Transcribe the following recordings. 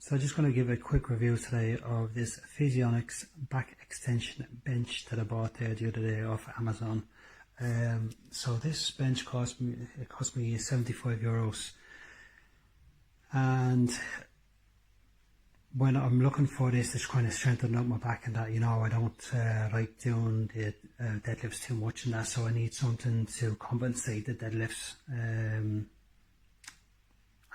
So I'm just going to give a quick review today of this Physionics back extension bench that I bought there the other day off Amazon. So this bench cost me €75, and when I'm looking for this to kind of strengthen up my back and that, you know, I don't like doing the deadlifts too much and that, so I need something to compensate the deadlifts.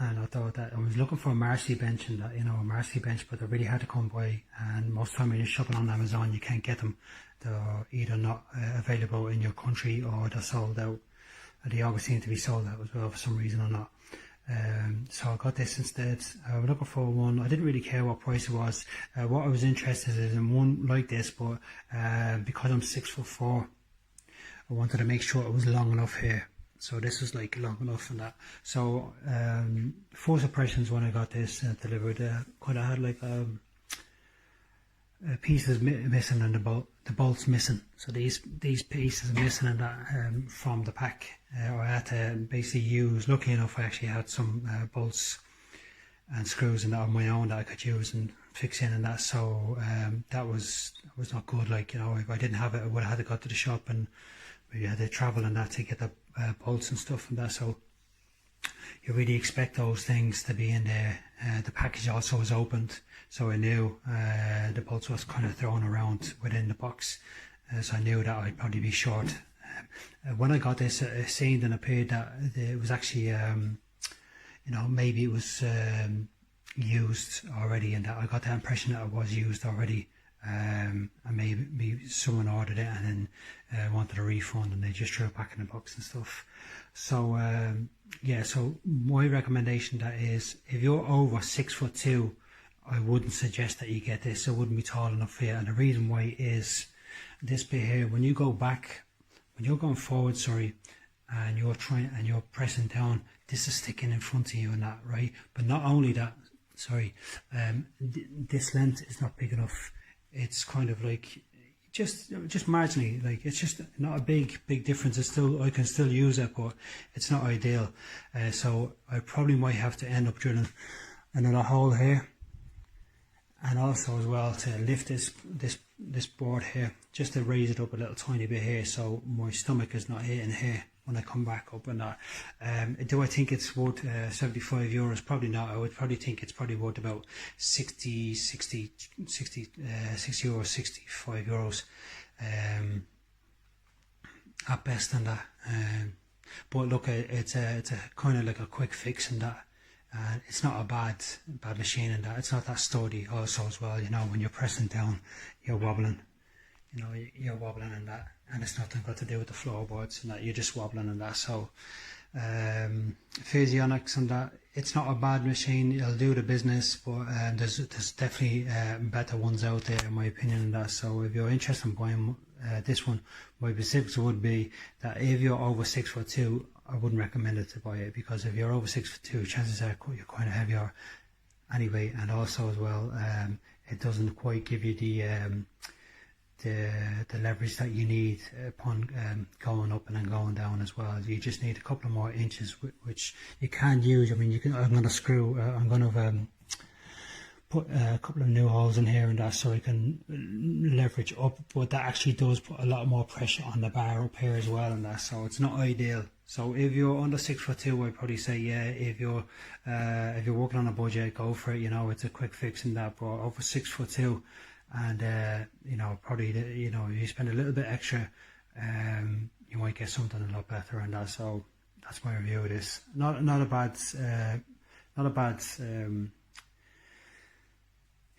And I thought that I was looking for a Marcy bench, and that, you know, a Marcy bench, but they're really hard to come by, and most of the time when you're shopping on Amazon you can't get them. They're either not available in your country or they're sold out. They always seem to be sold out as well for some reason or not. So I got this instead. I was looking for one. I didn't really care what price it was. What I was interested in one like this, but because I'm 6'4", I wanted to make sure it was long enough here. So this was like long enough and that. So first impressions when I got this delivered, kind of had like pieces missing and the bolts missing. So these pieces missing and that from the pack. I had to basically use. Lucky enough, I actually had some bolts and screws and that on my own that I could use and fix in and that. So that was not good. Like, you know, if I didn't have it, I would have had to go to the shop and we had to travel and that to get the bolts and stuff and that. So you really expect those things to be in there. The package also was opened, so I knew the bolts was kind of thrown around within the box, so I knew that I'd probably be short. When I got this, it seemed and appeared that it was actually, you know, maybe it was used already, and that I got the impression that it was used already. And maybe someone ordered it and then wanted a refund and they just threw it back in the box and stuff. So yeah, so my recommendation that is, if you're over 6'2", I wouldn't suggest that you get this. It wouldn't be tall enough for you, and the reason why is this bit here. When you go back, when you're going forward, sorry, and you're pressing down, this is sticking in front of you and that, right? But not only that, sorry, this length is not big enough. It's kind of like just marginally, like it's just not a big difference. It's still, I can still use it, but it's not ideal. So I probably might have to end up drilling another hole here, and also as well to lift this board here, just to raise it up a little tiny bit here, so my stomach is not hitting here when I come back up and that. Do I think it's worth €75? Probably not. I would probably think it's probably worth about 60 euros, €65 at best and that. But look, it's a kind of like a quick fix and that. It's not a bad machine and that. It's not that sturdy also as well, you know, when you're pressing down you're wobbling. You know, you're wobbling and that, and it's nothing got to do with the floorboards and that, you're just wobbling and that. So Physionics and that, it's not a bad machine, it'll do the business, but there's definitely better ones out there in my opinion and that. So if you're interested in buying this one, my specifics would be that if you're over 6'2", I wouldn't recommend it to buy it, because if you're over 6'2", chances are you're kind of heavier anyway, and also as well it doesn't quite give you the leverage that you need upon going up and then going down as well. You just need a couple of more inches, which you can use. I mean, you can. I'm going to screw. I'm going to put a couple of new holes in here and that, so I can leverage up. But that actually does put a lot more pressure on the bar up here as well, and that. So it's not ideal. So if you're under 6'2", I'd probably say yeah. If you're working on a budget, go for it. You know, it's a quick fix in that. But over 6'2", and you know, probably, you know, you spend a little bit extra, you might get something a lot better and that. So that's my review of this. Not a bad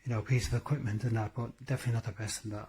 you know, piece of equipment and that, but definitely not the best in that.